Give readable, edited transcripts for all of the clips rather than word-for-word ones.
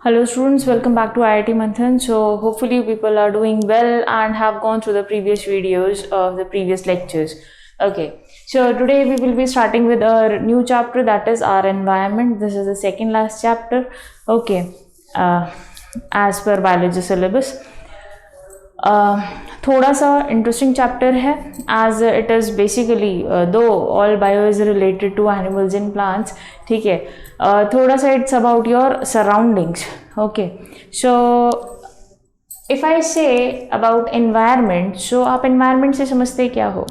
Hello students, welcome back to IIT Manthan. So hopefully you people are doing well and have gone through the previous videos of the previous lectures. Okay, so today we will be starting with our new chapter, that is our environment. This is the second last chapter. Okay, as per biology syllabus. थोड़ा सा interesting chapter है as it is basically दो all bio is related to animals and plants. ठीक है, थोड़ा सा it's about your surroundings. Okay, so if I say about environment, सो आप environment से समझते क्या हो?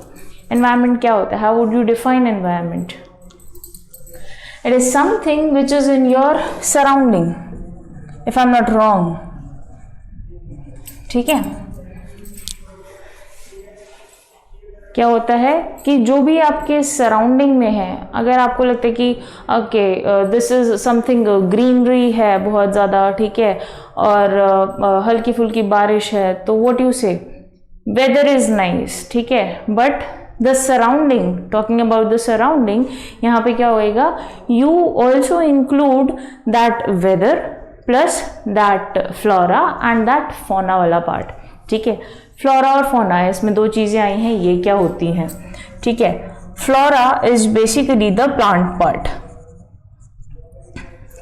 एनवायरनमेंट क्या होता है? How would you define environment? It is something which is in your surrounding, if I am not wrong. ठीक है, क्या होता है कि जो भी आपके सराउंडिंग में है, अगर आपको लगता है कि okay this is something, greenery है बहुत ज़्यादा, ठीक है, और हल्की फुल्की बारिश है, तो व्हाट यू से वेदर इज़ नाइस. ठीक है, but the surrounding, talking about the surrounding, यहाँ पे क्या होएगा? You also include that whether plus that flora and that fauna वाला पार्ट. ठीक है, फ्लोरा और फौना है, इसमें दो चीज़ें आई हैं, ये क्या होती हैं? ठीक है, flora is basically the plant part.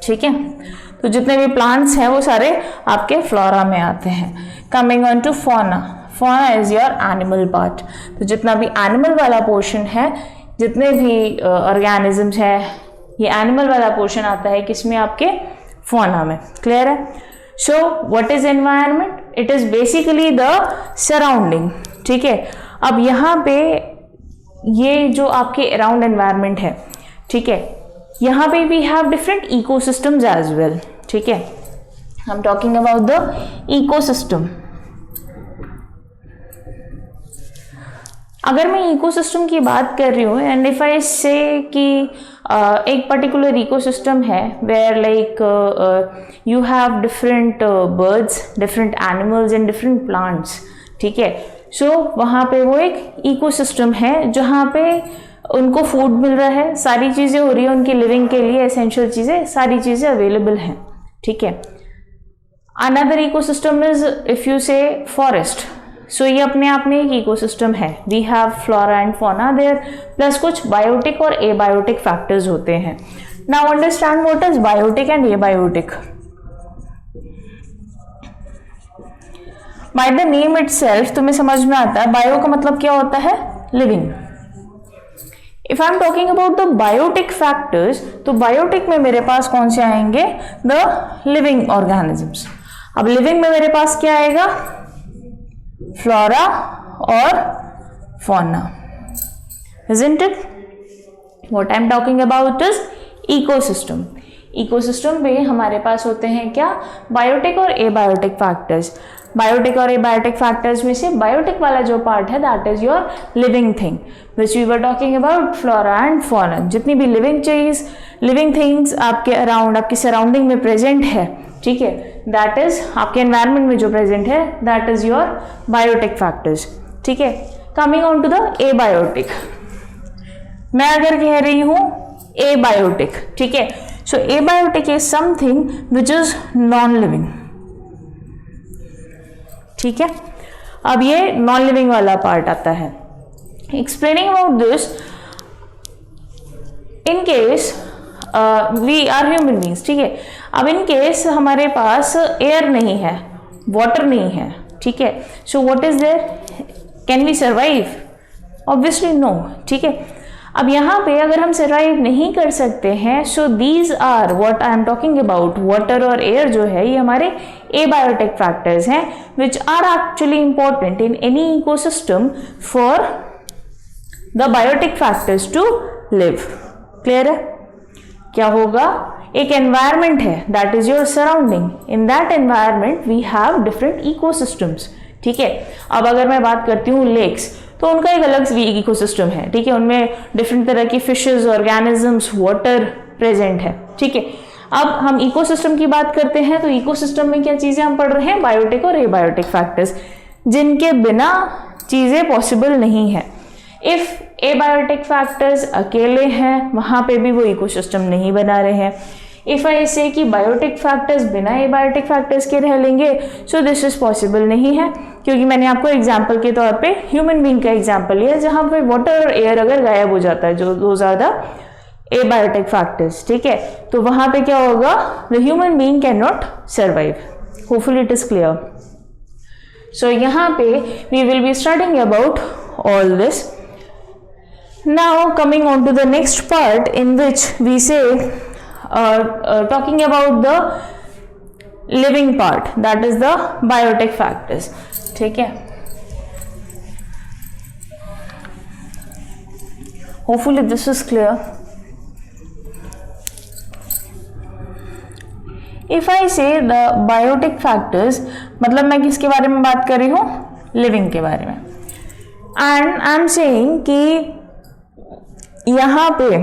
ठीक है, तो जितने भी प्लांट्स हैं वो सारे आपके फ्लोरा में आते हैं. Coming on to fauna, fauna is your animal part. तो जितना भी एनिमल वाला पोर्शन है, जितने भी ऑर्गेनिजम्स है, ये एनिमल वाला पोर्शन आता है किसमें? आपके फौना में. क्लियर है? So what is environment? It is basically the surrounding. ठीक है, अब यहाँ पे ये जो आपके around environment है, ठीक है, यहाँ पे we have different ecosystems as well. ठीक है, I'm talking about the ecosystem. अगर मैं इकोसिस्टम की बात कर रही हूँ एंड इफ आई से कि एक पर्टिकुलर इकोसिस्टम है where like you have different birds, different animals and different plants. ठीक है, सो वहाँ पे वो एक इकोसिस्टम है जहाँ पे उनको फूड मिल रहा है, सारी चीज़ें हो रही है उनकी लिविंग के लिए, एसेंशियल चीज़ें, सारी चीज़ें अवेलेबल हैं. ठीक है, another ecosystem is if you say forest. So ये अपने आप में एक इकोसिस्टम है. We have flora and fauna there, plus कुछ बायोटिक और एबायोटिक फैक्टर्स होते हैं. Now understand what is biotic and abiotic. By the name itself तुम्हें समझ में आता है, बायो का मतलब क्या होता है? Living. If I am talking about the biotic factors, तो बायोटिक में मेरे पास कौन से आएंगे? The living organisms. अब लिविंग में मेरे पास क्या आएगा? फ्लोरा और fauna. Isn't it? What I'm talking about is ecosystem. Ecosystem में हमारे पास होते हैं क्या? बायोटिक और एबायोटिक फैक्टर्स. बायोटिक और एबायोटिक फैक्टर्स में से बायोटिक वाला जो पार्ट है that is your living thing which we were talking about flora and fauna. जितनी भी लिविंग चीज, लिविंग थिंग्स आपके अराउंड, आपकी सराउंडिंग में प्रेजेंट है, ठीक है, दैट इज आपके एनवायरनमेंट में जो प्रेजेंट है that is your biotic factors. ठीक है, coming on to the abiotic. मैं अगर कह रही हूं एबायोटिक, ठीक है, so abiotic is something which is non living. ठीक है, अब ये नॉन लिविंग वाला पार्ट आता है. Explaining about this, in case we are human beings. ठीक है, अब इन केस हमारे पास एयर नहीं है, वाटर नहीं है, ठीक है, so what is there? Can we survive? Obviously no. ठीक है, अब यहाँ पे अगर हम सर्वाइव नहीं कर सकते हैं, so these are what I am talking about. Water और एयर जो है ये हमारे एबायोटिक फैक्टर्स हैं which are actually important in any ecosystem for the biotic factors to live. Clear है? क्या होगा? एक एनवायरमेंट है that is your surrounding. In that environment we have different ecosystems. ठीक है, अब अगर मैं बात करती हूँ लेक्स, तो उनका एक अलग इकोसिस्टम है. ठीक है, उनमें डिफरेंट तरह की फिशेज, ऑर्गेनिजम्स, वाटर प्रेजेंट है. ठीक है, अब हम इकोसिस्टम की बात करते हैं, तो इकोसिस्टम में क्या चीजें हम पढ़ रहे हैं? बायोटिक और एबायोटिक फैक्टर्स, जिनके बिना चीजें पॉसिबल नहीं है. इफ एबायोटिक फैक्टर्स अकेले हैं, वहां पे भी वो इकोसिस्टम नहीं बना रहे हैं. इफ आई से कि बायोटिक फैक्टर्स बिना एबायोटिक फैक्टर्स के रह लेंगे, सो दिस इज पॉसिबल नहीं है, क्योंकि मैंने आपको एग्जाम्पल के तौर पे ह्यूमन बीइंग का एग्जाम्पल लिया जहां पे वाटर और एयर अगर गायब हो जाता है, जो दो ज़्यादा एबायोटिक फैक्टर्स, ठीक है, तो वहां पे क्या होगा, the human being can not survive. Hopefully it is clear. So यहाँ पे we will be studying about all this. Now coming on to the next part in which we say talking about the living part, that is the biotic factors, ठीक है। Hopefully this is clear. If I say the biotic factors, मतलब मैं किसके बारे में बात कर रही हूँ, लिविंग के बारे में, and I am saying कि यहाँ पे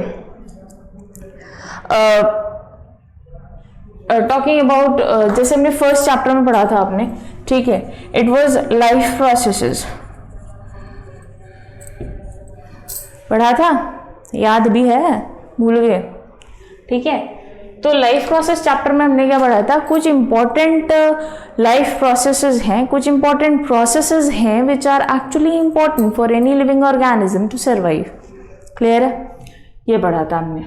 टॉकिंग अबाउट जैसे हमने फर्स्ट चैप्टर में पढ़ा था आपने, ठीक है, इट वाज लाइफ प्रोसेसेस, पढ़ा था, याद भी है, भूल गए, ठीक है। तो लाइफ प्रोसेस चैप्टर में हमने क्या पढ़ा था, कुछ इंपॉर्टेंट लाइफ प्रोसेसेस हैं, कुछ इंपॉर्टेंट प्रोसेसेस हैं which are actually important for any living organism to survive. Clear है, ये पढ़ा था हमने।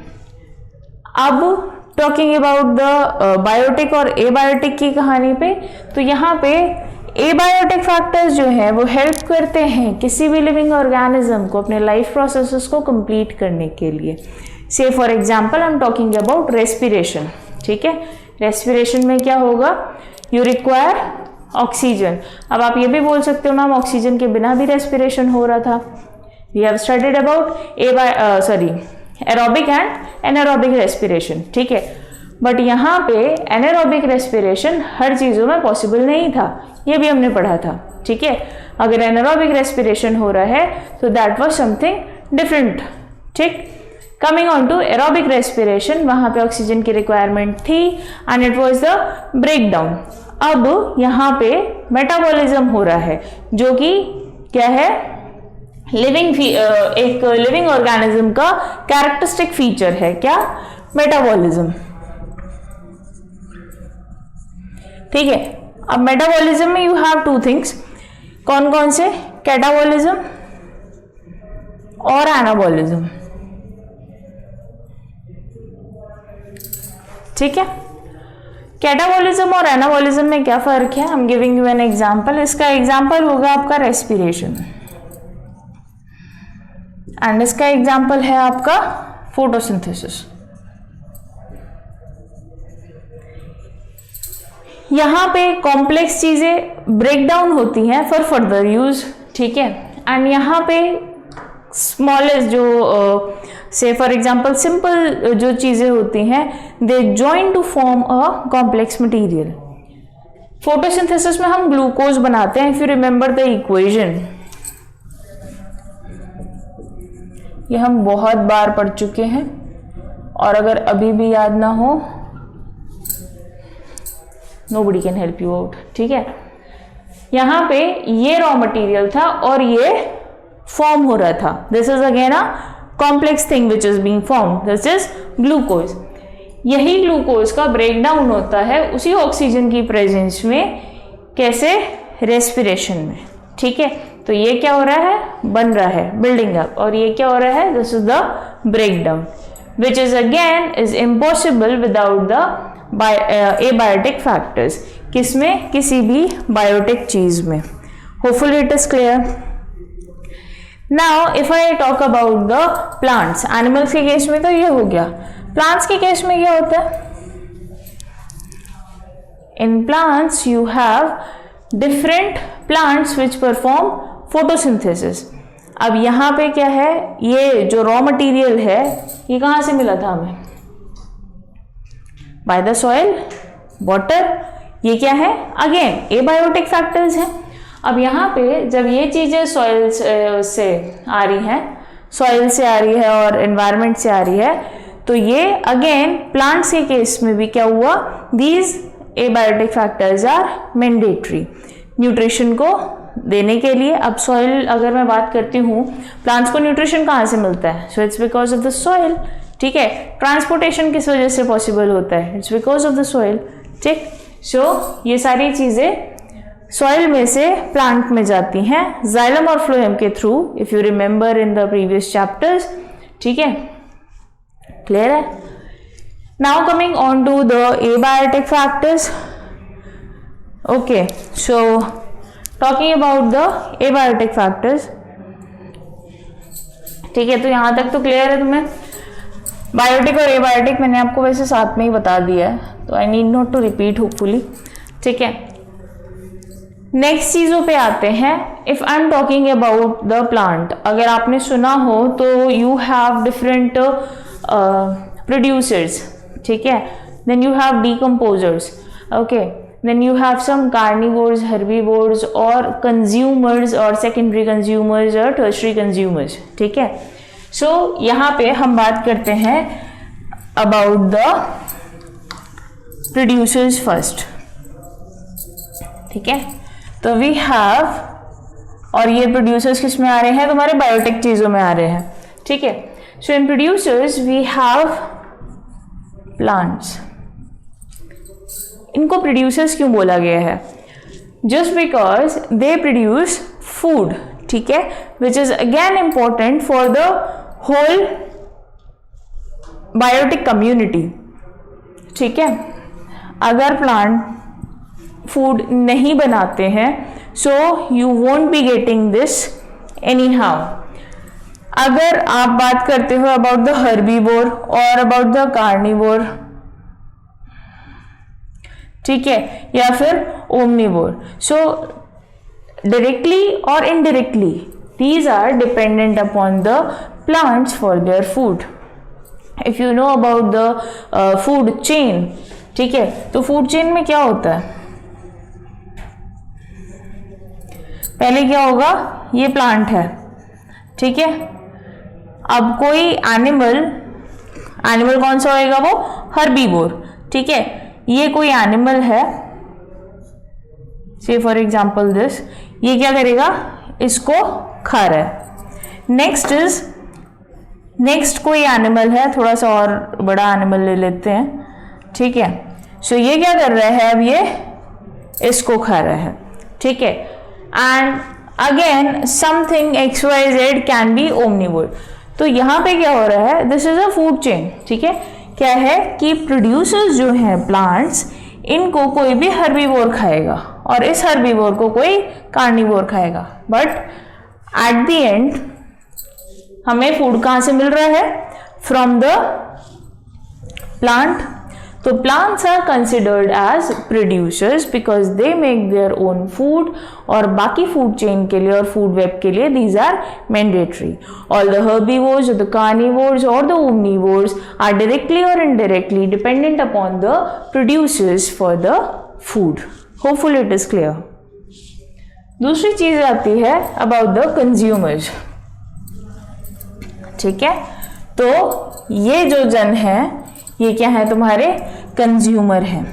अब टॉकिंग अबाउट द बायोटिक और एबायोटिक की कहानी पे, तो यहाँ पे एबायोटिक फैक्टर्स जो है वो हेल्प करते हैं किसी भी लिविंग ऑर्गेनिज्म को अपने लाइफ प्रोसेसेस को कंप्लीट करने के लिए। से for example I am talking about respiration, ठीक है। रेस्पिरेशन में क्या होगा, यू रिक्वायर ऑक्सीजन। अब आप ये भी बोल सकते हो मैम ऑक्सीजन के बिना भी रेस्पिरेशन हो रहा था। We have studied about aerobic and anaerobic respiration, ठीक है, बट यहाँ पे एनारोबिक रेस्पिरेशन हर चीज़ों में पॉसिबल नहीं था, ये भी हमने पढ़ा था, ठीक है। अगर एनारोबिक रेस्पिरेशन हो रहा है तो दैट वाज समथिंग डिफरेंट, ठीक। Coming on to aerobic respiration, वहाँ पे ऑक्सीजन की रिक्वायरमेंट थी and it was the break down. अब यहाँ पे मेटाबॉलिज्म हो रहा है, जो कि क्या है, एक लिविंग ऑर्गेनिज्म का कैरेक्टरिस्टिक फीचर है, क्या, मेटाबॉलिज्म, ठीक है। अब मेटाबॉलिज्म में यू हैव टू थिंग्स, कौन कौन से, कैटाबॉलिज्म और एनाबॉलिज्म, ठीक है। कैटाबॉलिज्म और एनाबॉलिज्म में क्या फर्क है, I am giving you an example. इसका एग्जांपल होगा आपका रेस्पिरेशन एंड इसका एग्जाम्पल है आपका फोटोसिंथेसिस। यहाँ पे कॉम्प्लेक्स चीजें ब्रेक डाउन होती हैं फॉर फर्दर यूज, ठीक है, एंड यहाँ पे स्मॉलेस्ट जो से फॉर एग्जांपल सिंपल जो चीजें होती हैं they join to form a complex material. Photosynthesis में हम ग्लूकोज बनाते हैं, if you remember the equation, ये हम बहुत बार पढ़ चुके हैं, और अगर अभी भी याद ना हो nobody can help you out, ठीक है। यहाँ पे ये रॉ मटेरियल था और ये फॉर्म हो रहा था, this is again a complex thing which is being formed, this is glucose. यही ग्लूकोज का ब्रेक डाउन होता है उसी ऑक्सीजन की प्रेजेंस में, कैसे, रेस्पिरेशन में, ठीक है। तो ये क्या हो रहा है, बन रहा है, बिल्डिंग अप, और ये क्या हो रहा है, this is the break down which is again is impossible without the abiotic factors. किसमें, किसी भी बायोटिक चीज में। Hopefully it is clear. Now if I talk about the plants, animals के केस में तो ये हो गया, प्लांट्स के केस में क्या होता है, in plants you have different plants which perform photosynthesis. अब यहाँ पे क्या है, ये जो रॉ मटेरियल है ये कहाँ से मिला था हमें, बाय द सॉइल, वाटर, ये क्या है, अगेन एबायोटिक फैक्टर्स हैं। अब यहाँ पे जब ये चीजें सॉइल से आ रही हैं, सॉइल से आ रही है और एनवायरनमेंट से आ रही है, तो ये अगेन प्लांट्स के केस में भी क्या हुआ, these abiotic factors are mandatory nutrition को देने के लिए। अब सॉइल अगर मैं बात करती हूँ, प्लांट्स को न्यूट्रिशन कहाँ से मिलता है, so it's because of the soil, ठीक है, ट्रांसपोर्टेशन किस वजह से पॉसिबल होता है, it's because of the soil. ठीक, सो ये सारी चीज़ें सॉइल में से प्लांट में जाती हैं जाइलम और फ्लोएम के through, if you remember in the previous chapters. ठीक है, क्लियर है। Now coming on to the abiotic factors. Okay, so talking about the abiotic factors. ठीक है, तो यहां तक तो क्लियर है तुम्हें। बायोटिक और एबायोटिक मैंने आपको वैसे साथ में ही बता दिया है, तो I need not to repeat hopefully. ठीक है, नेक्स्ट चीज़ों पे आते हैं। If I am talking about the plant, अगर आपने सुना हो तो यू हैव डिफरेंट प्रोड्यूसर्स, ठीक है, then you have decomposers, okay, then you have some carnivores, herbivores और consumers और secondary consumers और tertiary consumers। ठीक है, so यहाँ पे हम बात करते हैं about the producers first। ठीक है, तो we have, और ये producers किस में आ रहे हैं, तुम्हारे बायोटिक चीज़ों में आ रहे हैं। ठीक है, so in producers we have plants। इनको प्रोड्यूसर्स क्यों बोला गया है, just because they produce food. ठीक है, which is again important for the whole biotic community. ठीक है, अगर प्लांट फूड नहीं बनाते हैं so you won't be getting this anyhow. अगर आप बात करते हो अबाउट द हर्बीवोर और अबाउट द कार्निवोर, ठीक है, या फिर ओमनिवोर, सो डायरेक्टली और indirectly these are dependent upon the plants for their food. If you know about the food chain, ठीक है, तो फूड चेन में क्या होता है, पहले क्या होगा, ये प्लांट है, ठीक है, अब कोई एनिमल कौन सा होएगा, वो हर्बीवोर। ठीक है, ये कोई एनिमल है, से फॉर एग्जाम्पल दिस, ये क्या करेगा, इसको खा रहा है। नेक्स्ट कोई एनिमल है, थोड़ा सा और बड़ा एनिमल ले लेते हैं। ठीक है, सो ये क्या कर रहा है, अब ये इसको खा रहा है। ठीक है, and again something XYZ can be omnivore. तो यहाँ पे क्या हो रहा है, this is a food chain. ठीक है, क्या है कि प्रोड्यूसर्स जो हैं प्लांट्स, इनको कोई भी हर्बीवोर खाएगा और इस हर्बीवोर को कोई कार्निवोर खाएगा, बट एट द एंड हमें फूड कहाँ से मिल रहा है, फ्रॉम द प्लांट। तो plants are considered as producers because they make their own food, और बाकी फूड चेन के लिए और फूड वेब के लिए these are mandatory. All the herbivores, the carnivores और द ओमनिवोर्स आर डायरेक्टली और indirectly dependent upon the producers for the food. Hopeful it is clear. दूसरी चीज आती है अबाउट द कंज्यूमर्स। ठीक है, तो ये जो जन है, ये क्या है, तुम्हारे कंज्यूमर हैं,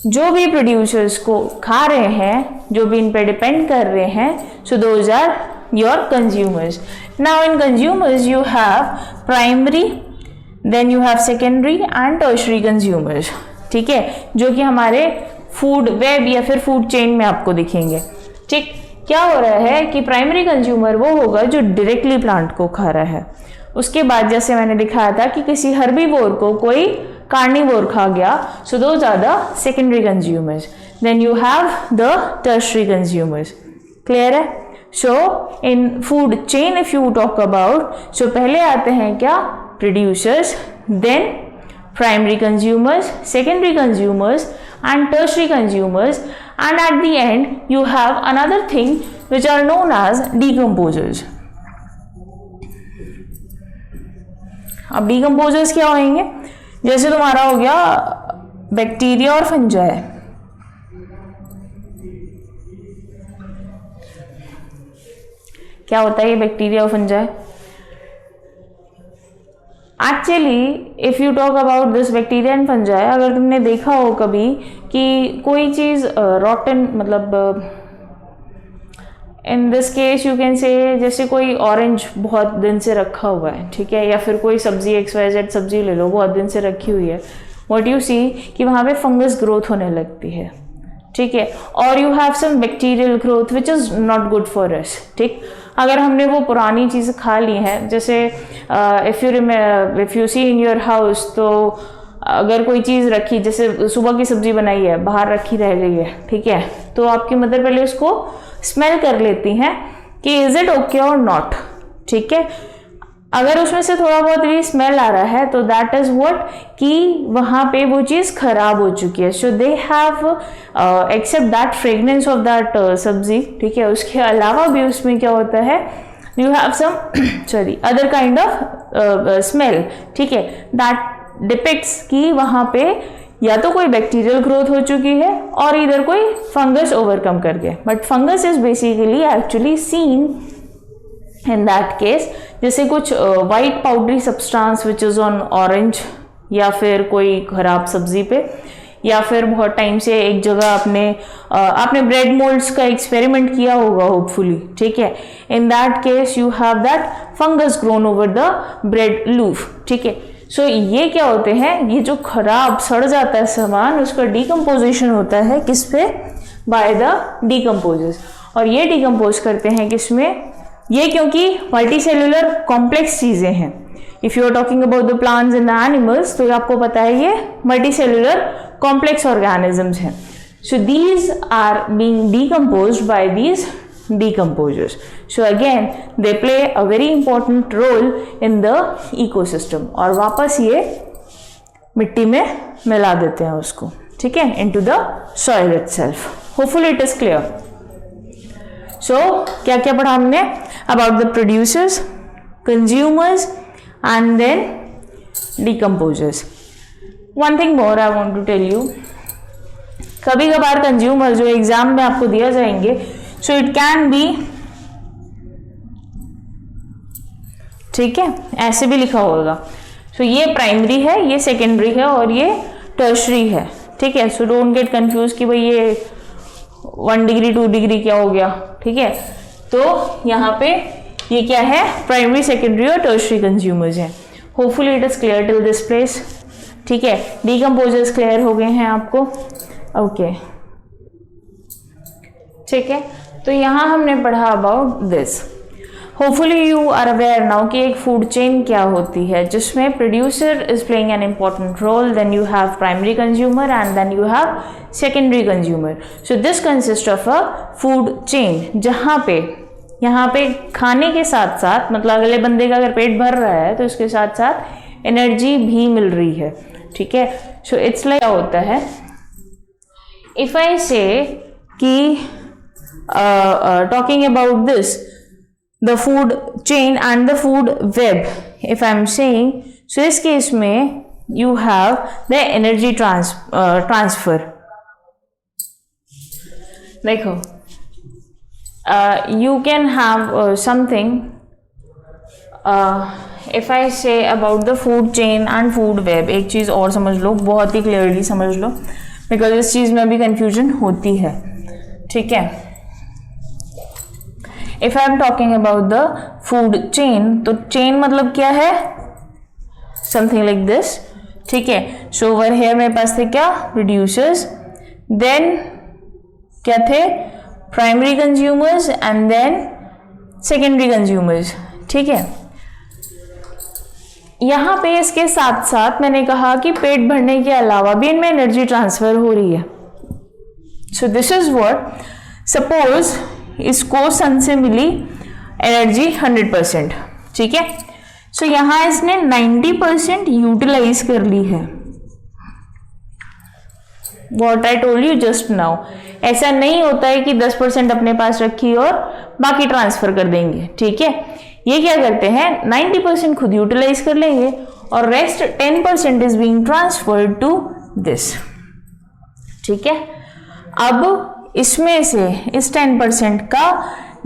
जो भी प्रोड्यूसर्स को खा रहे हैं, जो भी इन पे डिपेंड कर रहे हैं, so those are your consumers. Now in consumers you have primary, then you have secondary and tertiary consumers. ठीक है, जो कि हमारे फूड वेब या फिर फूड चेन में आपको दिखेंगे। ठीक, क्या हो रहा है कि प्राइमरी कंज्यूमर वो होगा जो डायरेक्टली प्लांट को खा रहा है। उसके बाद जैसे मैंने दिखाया था कि किसी हर्बीवोर को कोई कार्निवोर खा गया, so those are the secondary consumers. Then you have the tertiary consumers. Clear है? So in food chain if you talk about, so पहले आते हैं क्या, producers, then primary consumers, secondary consumers and tertiary consumers, and at the end you have another thing which are known as decomposers. अब decomposers क्या होंगे, जैसे तुम्हारा हो गया बैक्टीरिया और फंजाई। क्या होता है ये बैक्टीरिया और fungi? Actually if you talk about this bacteria and fungi, अगर तुमने देखा हो कभी कि कोई चीज़ रॉटन, मतलब इन this case you can say जैसे कोई ऑरेंज बहुत दिन से रखा हुआ है, ठीक है, या फिर कोई सब्जी XYZ सब्जी ले लो, बहुत दिन से रखी हुई है, व्हाट यू सी कि वहाँ पे फंगस ग्रोथ होने लगती है, ठीक है, और you have some bacterial growth which is not good for us, ठीक। अगर हमने वो पुरानी चीज़ें खा ली हैं, जैसे if you see in your house, तो अगर कोई चीज़ रखी, जैसे सुबह की सब्जी बनाई है, बाहर रखी रह गई है, ठीक है, तो आपकी मदर पहले उसको स्मेल कर लेती हैं कि इज इट ओके और नॉट, ठीक है। अगर उसमें से थोड़ा बहुत भी स्मेल आ रहा है तो दैट इज व्हाट कि वहाँ पे वो चीज़ खराब हो चुकी है। So they have accept that fragrance of that sabzi, ठीक है। उसके अलावा भी उसमें क्या होता है, you have some sorry other kind of smell, ठीक है, दैट डिपिक्ट्स कि वहाँ पे या तो कोई बैक्टीरियल ग्रोथ हो चुकी है और इधर कोई फंगस ओवरकम कर गया। But fungus is basically actually seen in that case, जैसे कुछ white powdery substance which is on orange, या फिर कोई खराब सब्जी पे, या फिर बहुत टाइम से एक जगह आपने ब्रेड मोल्ड्स का एक्सपेरिमेंट किया होगा होपफुली, ठीक है। इन that case you have that fungus grown over the bread लूफ, ठीक है। सो ये क्या होते हैं, ये जो खराब सड़ जाता है सामान, उसका डिकम्पोजिशन होता है किस पे, बाय द डिकम्पोजर्स। और ये डिकम्पोज करते हैं किसमें, ये क्योंकि मल्टीसेल्युलर कॉम्प्लेक्स चीज़ें हैं। If you are talking about the plants and animals, तो आपको पता है ये मल्टीसेल्युलर कॉम्प्लेक्स ऑर्गेनिजम्स हैं। So these are being decomposed by these decomposers. So again they play a very important role in the ecosystem, और वापस ये मिट्टी में मिला देते हैं उसको, ठीक है, into the soil itself. Hopefully it is clear. So क्या क्या पढ़ा हमने about the producers, consumers and then decomposers. One thing more I want to tell you, कभी कभार कंज्यूमर जो एग्जाम में आपको दिया जाएंगे, सो इट कैन बी, ठीक है, ऐसे भी लिखा होगा। सो ये प्राइमरी है, ये सेकेंडरी है और ये टर्शरी है, ठीक है। सो डोंट गेट कंफ्यूज कि भाई ये 1 डिग्री 2 डिग्री क्या हो गया, ठीक है। तो यहाँ पे ये क्या है, प्राइमरी, सेकेंडरी और टर्शरी कंज्यूमर्स हैं। Hopefully it is clear till this place, ठीक है। डिकम्पोजर्स क्लियर हो गए हैं आपको, ओके, ठीक है। तो यहाँ हमने पढ़ा about this. Hopefully you are aware now कि एक फूड चेन क्या होती है, जिसमें producer is playing an important role, then you have primary consumer and then you have secondary consumer. So this consist of a food chain, जहाँ पे यहाँ पे खाने के साथ साथ, मतलब अगले बंदे का अगर पेट भर रहा है तो उसके साथ साथ एनर्जी भी मिल रही है, ठीक है। सो इट्स लाइक क्या होता है, इफ आई से कि talking about this, the food chain and the food web, if I'm saying, so इस केस में you have the energy transfer. देखो, you can have something, if I say about the food chain and food web, एक चीज़ और समझ लो, बहुत ही clearly समझ लो, because इस चीज़ में भी कंफ्यूजन होती है, ठीक है। If I am talking about the food chain, तो चेन मतलब क्या है, समथिंग लाइक दिस, ठीक है। सो ओवर हियर मेरे पास थे क्या, प्रोड्यूसर्स, देन क्या थे, primary consumers and then secondary consumers, ठीक है। यहाँ पे इसके साथ साथ मैंने कहा कि पेट भरने के अलावा भी इनमें एनर्जी ट्रांसफर हो रही है। So this is what, suppose इसको सन से मिली एनर्जी 100%, ठीक है। सो यहाँ इसने 90% यूटिलाइज कर ली है, what I told you just now. ऐसा नहीं होता है कि 10% अपने पास रखी और बाकी ट्रांसफर कर देंगे, ठीक है। ये क्या करते हैं, 90% खुद यूटिलाइज कर लेंगे और rest 10% is being transferred to this, ठीक है। अब इसमें से इस 10% का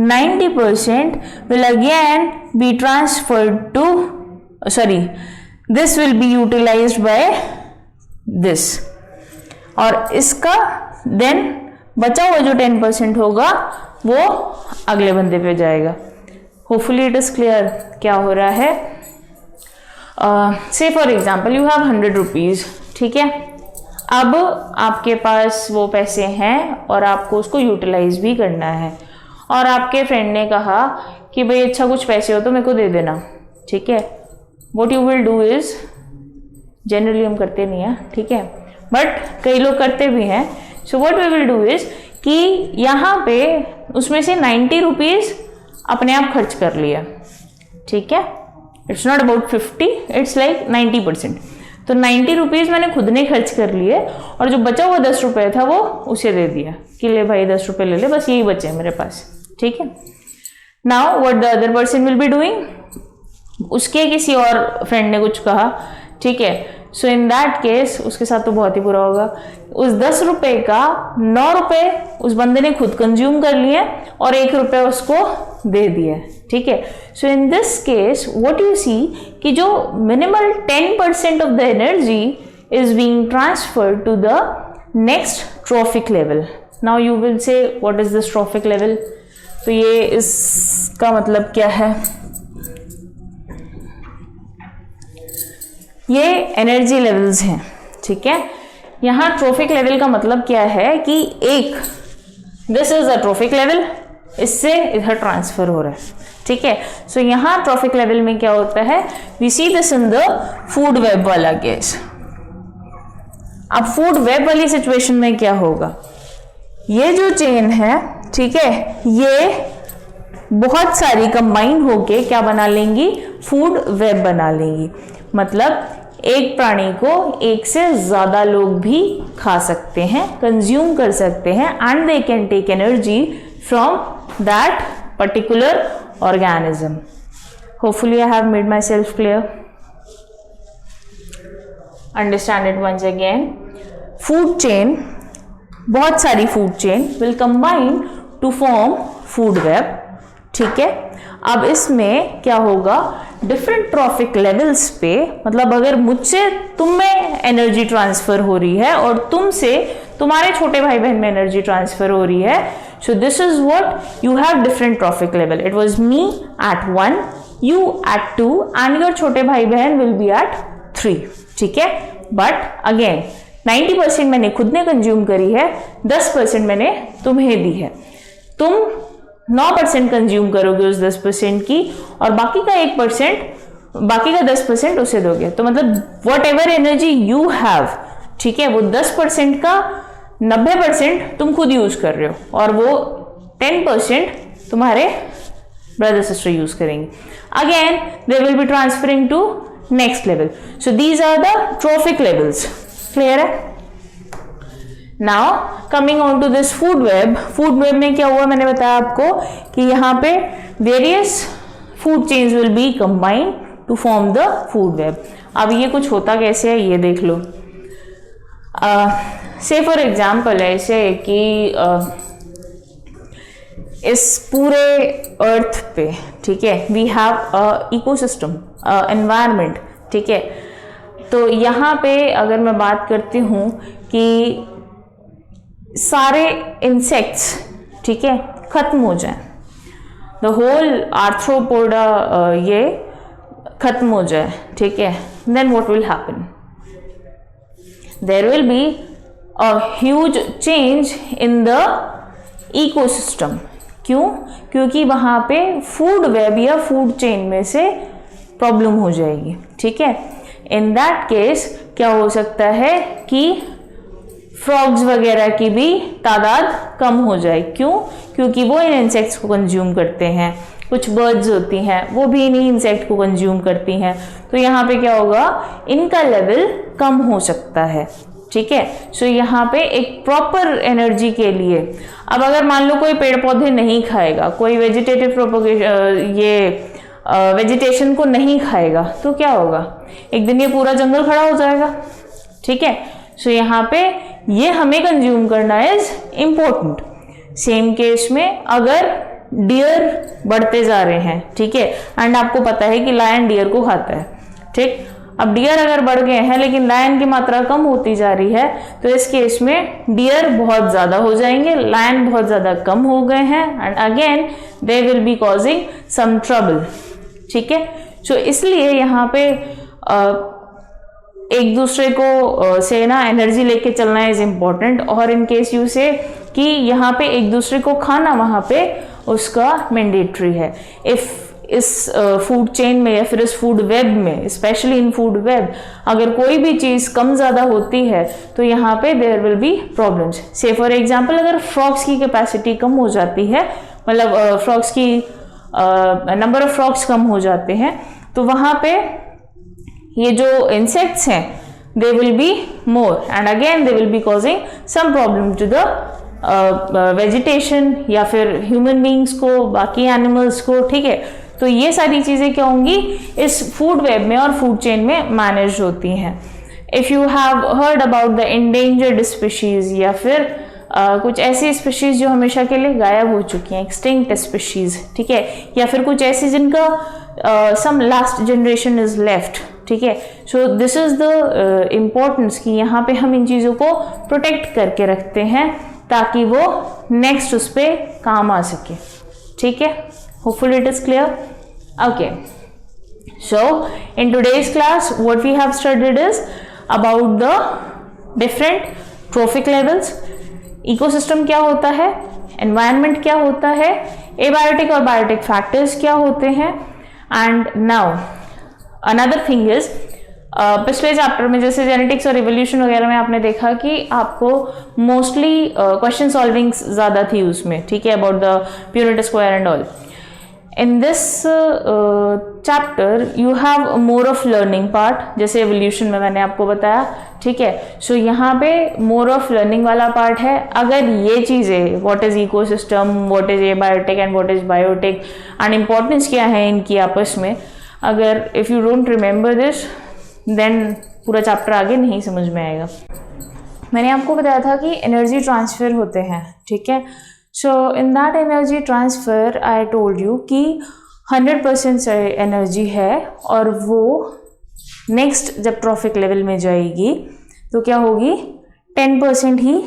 90% will again be transferred to, sorry, this will be utilized by this, और इसका देन बचा हुआ जो 10% होगा वो अगले बंदे पे जाएगा। होपफुली इट इज क्लियर क्या हो रहा है। से for example you have 100 rupees, ठीक है। अब आपके पास वो पैसे हैं और आपको उसको यूटिलाइज भी करना है, और आपके फ्रेंड ने कहा कि भाई अच्छा कुछ पैसे हो तो मेरे को दे देना, ठीक है। What you will do is, generally हम करते नहीं हैं, ठीक है, बट कई लोग करते भी हैं। So what we will do is कि यहाँ पे उसमें से 90 रुपीज़ अपने आप खर्च कर लिया, ठीक है। It's not about 50, it's like 90%। तो 90 रुपीज़ मैंने खुद ने खर्च कर लिए, और जो बचा हुआ 10 रुपये था वो उसे दे दिया कि ले भाई 10 रुपये ले ले, बस यही बचे हैं मेरे पास, ठीक है। Now what the other person will be doing, उसके किसी और फ्रेंड ने कुछ कहा, ठीक है। सो इन दैट केस उसके साथ तो बहुत ही बुरा होगा। उस 10 रुपये का 9 रुपये उस बंदे ने खुद कंज्यूम कर लिए और 1 रुपये उसको दे दिया, ठीक है। So in this case what you see कि जो minimal 10% of the energy is being transferred to the next trophic level. Now you will say what is this trophic level. तो ये इसका मतलब क्या है, ये एनर्जी लेवल्स हैं, ठीक है। यहाँ ट्रॉफिक लेवल का मतलब क्या है कि एक this is a trophic level, इससे इधर ट्रांसफर हो रहा है, ठीक है। सो यहाँ ट्रॉफिक लेवल में क्या होता है, we see this in the food web वाला केस। अब फूड वेब वाली सिचुएशन में क्या होगा, ये जो चेन है, ठीक है, ये बहुत सारी कंबाइन होके क्या बना लेंगी, फूड वेब बना लेंगी। मतलब एक प्राणी को एक से ज्यादा लोग भी खा सकते हैं, कंज्यूम कर सकते हैं, and they can take energy from that particular organism. Hopefully I have made myself clear. Understand it once again. Food chain, बहुत सारी food chain will combine to form food web, ठीक है। अब इसमें क्या होगा, डिफरेंट ट्रॉफिक लेवल्स पे, मतलब अगर मुझसे तुम में एनर्जी ट्रांसफर हो रही है और तुमसे तुम्हारे छोटे भाई बहन में एनर्जी ट्रांसफर हो रही है, so this is what you have different trophic level. It was me at 1, you at 2 and your छोटे भाई बहन विल बी एट 3, ठीक है। बट अगेन 90% मैंने खुद ने कंज्यूम करी है, 10% मैंने तुम्हें दी है। तुम 9% कंज्यूम करोगे उस 10% की, और बाकी का 1%, बाकी का 10% उसे दोगे। तो मतलब what ever energy you have, ठीक है, वो 10% का 90% तुम खुद यूज कर रहे हो, और वो 10% तुम्हारे ब्रदर सिस्टर यूज करेंगे। Again they will be transferring to next level. So these are the trophic levels. Clear है। Now coming on to this food web. Food web में क्या हुआ, मैंने बताया आपको कि यहाँ पे various food chains will be combined to form the food web. अब ये कुछ होता कैसे है ये देख लो। से फॉर एग्जाम्पल ऐसे कि इस पूरे अर्थ पे, ठीक है, we have a ecosystem, environment, ठीक है। तो यहाँ पे अगर मैं बात करती हूँ कि सारे इंसेक्ट्स, ठीक है, खत्म हो जाए, द होल आर्थ्रोपोडा ये खत्म हो जाए, ठीक है, then what will happen, there will be a huge change in the ecosystem. क्यों? क्योंकि वहाँ पे फूड वेब या फूड चेन में से प्रॉब्लम हो जाएगी, ठीक है। इन दैट केस क्या हो सकता है कि फ्रॉग्स वगैरह की भी तादाद कम हो जाए। क्यों? क्योंकि वो इन इंसेक्ट्स को कंज्यूम करते हैं। कुछ बर्ड्स होती हैं वो भी इन्हीं इंसेक्ट को कंज्यूम करती हैं, तो यहाँ पे क्या होगा, इनका लेवल कम हो सकता है, ठीक है। सो यहाँ पे एक प्रॉपर एनर्जी के लिए, अब अगर मान लो कोई पेड़ पौधे नहीं खाएगा, कोई वेजिटेटिव प्रोपोगेशन वेजिटेशन को नहीं खाएगा, तो क्या होगा, एक दिन ये पूरा जंगल खड़ा हो जाएगा, ठीक है। सो यहाँ पे ये हमें कंज्यूम करना इज इम्पोर्टेंट। सेम केस में अगर डियर बढ़ते जा रहे हैं, ठीक है, एंड आपको पता है कि लायन डियर को खाता है, ठीक, अब डियर अगर बढ़ गए हैं लेकिन लायन की मात्रा कम होती जा रही है, तो इस केस में डियर बहुत ज़्यादा हो जाएंगे, लायन बहुत ज़्यादा कम हो गए हैं, and again they will be causing some trouble. ठीक है, सो इसलिए यहाँ पे एक दूसरे को से ना एनर्जी लेके चलना इज इम्पॉर्टेंट, और इन केस यू से कि यहाँ पे एक दूसरे को खाना वहाँ पे उसका मैंडेटरी है। इफ इस फूड चेन में या फिर इस फूड वेब में, स्पेशली इन फूड वेब, अगर कोई भी चीज़ कम ज़्यादा होती है तो यहाँ पे देयर विल बी प्रॉब्लम्स। से फॉर एग्जांपल अगर फ्रॉग्स की कैपेसिटी कम हो जाती है, मतलब फ्रॉग्स की नंबर ऑफ फ्रॉग्स कम हो जाते हैं, तो वहाँ पे ये जो इंसेक्ट्स हैं they will be more, and again they will be causing some problem to the vegetation या फिर ह्यूमन बींग्स को, बाकी एनिमल्स को। ठीक है, तो ये सारी चीज़ें क्या होंगी इस फूड वेब में और फूड चेन में मैनेज होती हैं। If you have heard about the endangered species, या फिर कुछ ऐसी स्पीशीज़ जो हमेशा के लिए गायब हो चुकी हैं, एक्सटिंक्ट स्पीशीज़, ठीक है, या फिर कुछ ऐसी जिनका some last generation is left. ठीक है, so this is the importance कि यहाँ पे हम इन चीज़ों को प्रोटेक्ट करके रखते हैं ताकि वो नेक्स्ट उस पर काम आ सके। ठीक है, hopefully it is clear. Okay, so in today's class what we have studied is about the different trophic levels, ecosystem क्या होता है, environment क्या होता है, abiotic और biotic factors क्या होते हैं, and now another thing is पिछले चैप्टर में जैसे जेनेटिक्स और इवोल्यूशन वगैरह में आपने देखा कि आपको मोस्टली क्वेश्चन सॉल्विंग ज़्यादा थी उसमें। ठीक है, about the Punnett square and all. In this chapter you have more of learning part, जैसे एवोल्यूशन में मैंने आपको बताया। ठीक है, सो यहाँ पे मोर ऑफ लर्निंग वाला पार्ट है। अगर ये चीज़ें what is ecosystem, what is abiotic and what is biotic, and importance क्या है इनकी आपस में, अगर if you don't remember this then पूरा चैप्टर आगे नहीं समझ में आएगा। मैंने आपको बताया था कि एनर्जी ट्रांसफ़र होते हैं। ठीक है, so in that energy transfer I told you कि 100% एनर्जी है, और वो नेक्स्ट जब ट्रॉफिक लेवल में जाएगी तो क्या होगी 10% ही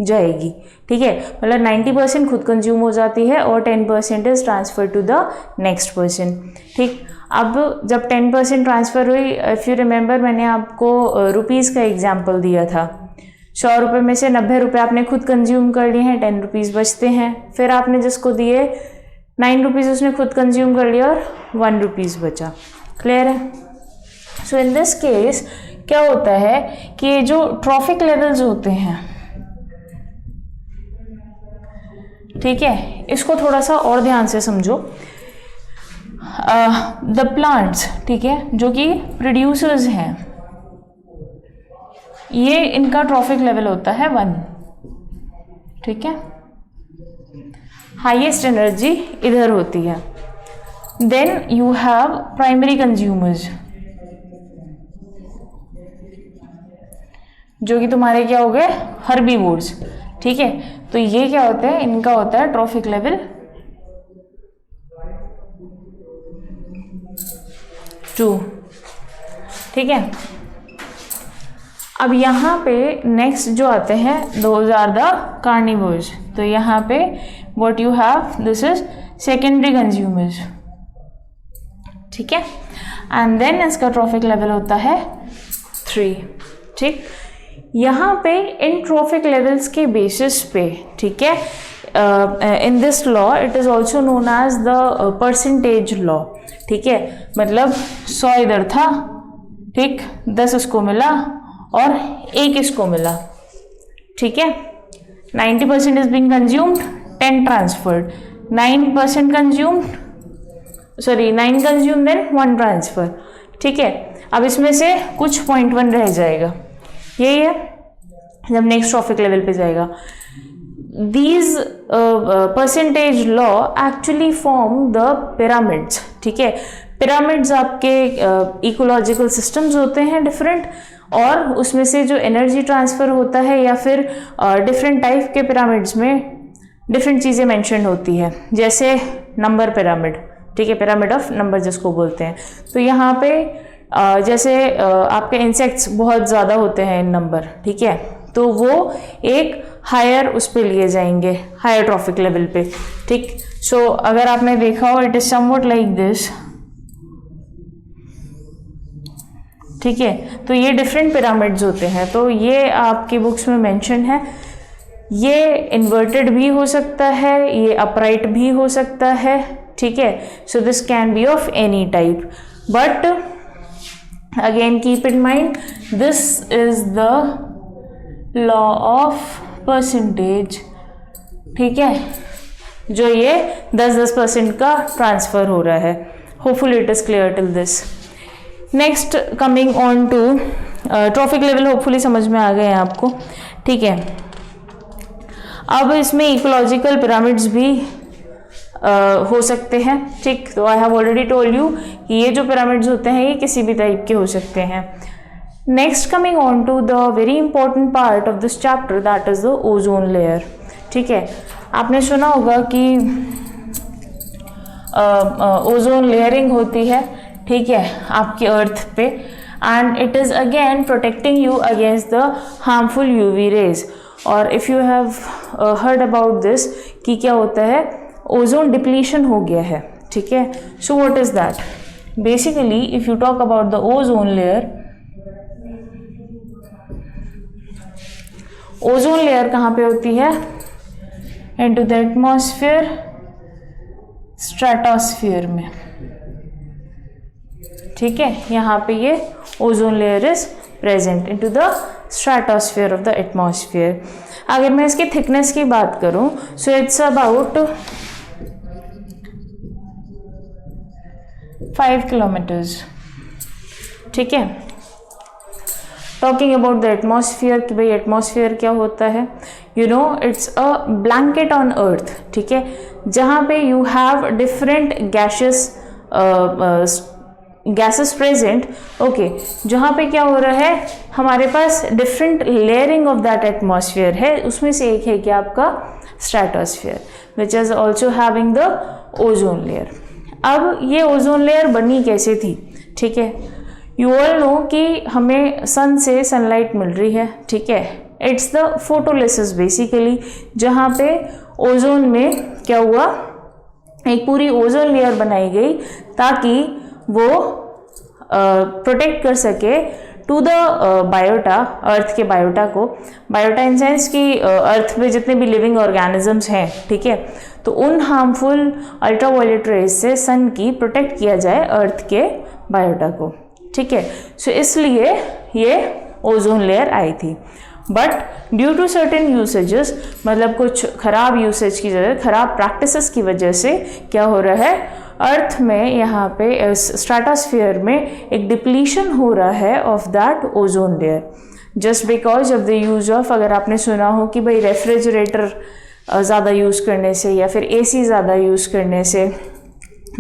जाएगी। ठीक है, मतलब 90% खुद कंज्यूम हो जाती है और 10% is transfer to the next person. ठीक, अब जब 10% ट्रांसफ़र हुई, इफ़ यू रिमेंबर मैंने आपको रुपीज़ का एग्जाम्पल दिया था। 100 रुपये में से 90 रुपये आपने खुद कंज्यूम कर लिए हैं, 10 रुपीज़ बचते हैं। फिर आपने जिसको दिए 9 रुपीज़ उसने खुद कंज्यूम कर लिया और 1 रुपीज़ बचा। क्लियर है? सो इन दिस केस क्या होता है कि ये जो ट्रॉफिक लेवल्स होते हैं, ठीक है, इसको थोड़ा सा और ध्यान से समझो। द प्लांट्स, ठीक है, जो कि प्रोड्यूसर्स हैं, ये इनका ट्रॉफिक लेवल होता है 1। ठीक है, हाईएस्ट एनर्जी इधर होती है। Then you have primary consumers, जो कि तुम्हारे क्या हो गए हर्बीवोर्स। ठीक है, तो ये क्या होते हैं, इनका होता है ट्रॉफिक लेवल 2। ठीक है, अब यहाँ पे नेक्स्ट जो आते हैं दोज आर द कार्निवोर्स। तो यहाँ पे what you have, this is secondary consumers. ठीक है, एंड देन इसका ट्रॉफिक लेवल होता है 3। ठीक, यहाँ पे इन ट्रॉफिक लेवल्स के बेसिस पे, ठीक है, in this law it is also known as the percentage law. ठीक है, मतलब 100 इधर था, ठीक, 10 इसको मिला और 1 इसको मिला। ठीक है, 90% is being consumed, 10 transferred, 9% consumed, sorry 9 consume then 1 transfer. ठीक है, अब इसमें से कुछ 0.1 रह जाएगा, यही है जब नेक्स्ट ट्रॉफिक लेवल पे जाएगा। These percentage law actually form the pyramids। ठीक है, पिरामिड्स आपके इकोलॉजिकल सिस्टम्स होते हैं डिफरेंट, और उसमें से जो एनर्जी ट्रांसफ़र होता है या फिर डिफरेंट टाइप के पिरामिड्स में डिफरेंट चीज़ें मेंशन होती है, जैसे नंबर पिरामिड। ठीक है, पिरामिड ऑफ नंबर जिसको बोलते हैं। तो यहाँ पे जैसे आपके इंसेक्ट्स बहुत ज़्यादा होते हैं इन नंबर, ठीक है, तो वो एक हायर उस पे लिए जाएंगे, हायर ट्रॉफिक लेवल पे, ठीक। सो अगर आपने देखा हो, it is somewhat like this, ठीक है। तो ये डिफरेंट पिरामिड्स होते हैं, तो ये आपकी बुक्स में मेंशन है। ये इन्वर्टेड भी हो सकता है, ये अपराइट भी हो सकता है, ठीक है। So this can B of any type, but again keep in mind this is the law of percentage, ठीक है, जो ये 10% का ट्रांसफर हो रहा है। Hopefully it is clear till this. Next coming on to trophic level, hopefully समझ में आ गए हैं आपको, ठीक है। अब इसमें इकोलॉजिकल पिरामिड्स भी हो सकते हैं, ठीक। तो I have already told you कि ये जो पिरामिड्स होते हैं ये किसी भी टाइप के हो सकते हैं। Next coming on to the very important part of this chapter, that is the ozone layer, ठीक है। आपने सुना होगा कि ओजोन लेयरिंग होती है, ठीक है, आपकी अर्थ पे, and it is again protecting you against the harmful UV rays. और if you have heard about this कि क्या होता है, ओजोन डिप्लीशन हो गया है, ठीक है। So what is that? Basically if you talk about the ozone layer, ozone layer कहाँ पे होती है? इनटू द एटमॉस्फेयर, स्ट्रेटोस्फीयर में, ठीक है। यहाँ पे ये ozone layer is present into the stratosphere of the atmosphere. अगर मैं इसकी थिकनेस की बात करूँ, सो इट्स अबाउट 5 किलोमीटर्स, ठीक है। टॉकिंग अबाउट द एटमॉस्फेयर, कि भाई एटमॉस्फेयर क्या होता है, you know it's a blanket on earth, ठीक है, जहाँ पे you have different gases present, okay, जहाँ पे क्या हो रहा है, हमारे पास different layering of that atmosphere है। उसमें से एक है क्या आपका stratosphere, which is also having the ozone layer. अब ये ओजोन लेयर बनी कैसे थी, ठीक है। यू ऑल नो कि हमें सन से सनलाइट मिल रही है, ठीक है। इट्स द फोटोलिसिस बेसिकली, जहाँ पे ओजोन में क्या हुआ, एक पूरी ओजोन लेयर बनाई गई ताकि वो प्रोटेक्ट कर सके टू द बायोटा, अर्थ के बायोटा को। बायोटा इन सेंस कि अर्थ पे जितने भी लिविंग ऑर्गेनिजम्स हैं, ठीक है, तो उन हार्मफुल अल्ट्रावायलेट रेज से सन की प्रोटेक्ट किया जाए अर्थ के बायोटा को, ठीक है। सो इसलिए ये ओजोन लेयर आई थी। But due to certain usages, मतलब कुछ खराब यूसेज की वजह, खराब प्रैक्टिसेस की वजह से क्या हो रहा है, अर्थ में यहाँ पे स्ट्रेटोस्फीयर में एक डिप्लीशन हो रहा है of that ozone layer, just because of the use of, अगर आपने सुना हो कि भाई रेफ्रिजरेटर ज़्यादा यूज़ करने से या फिर एसी ज़्यादा यूज़ करने से,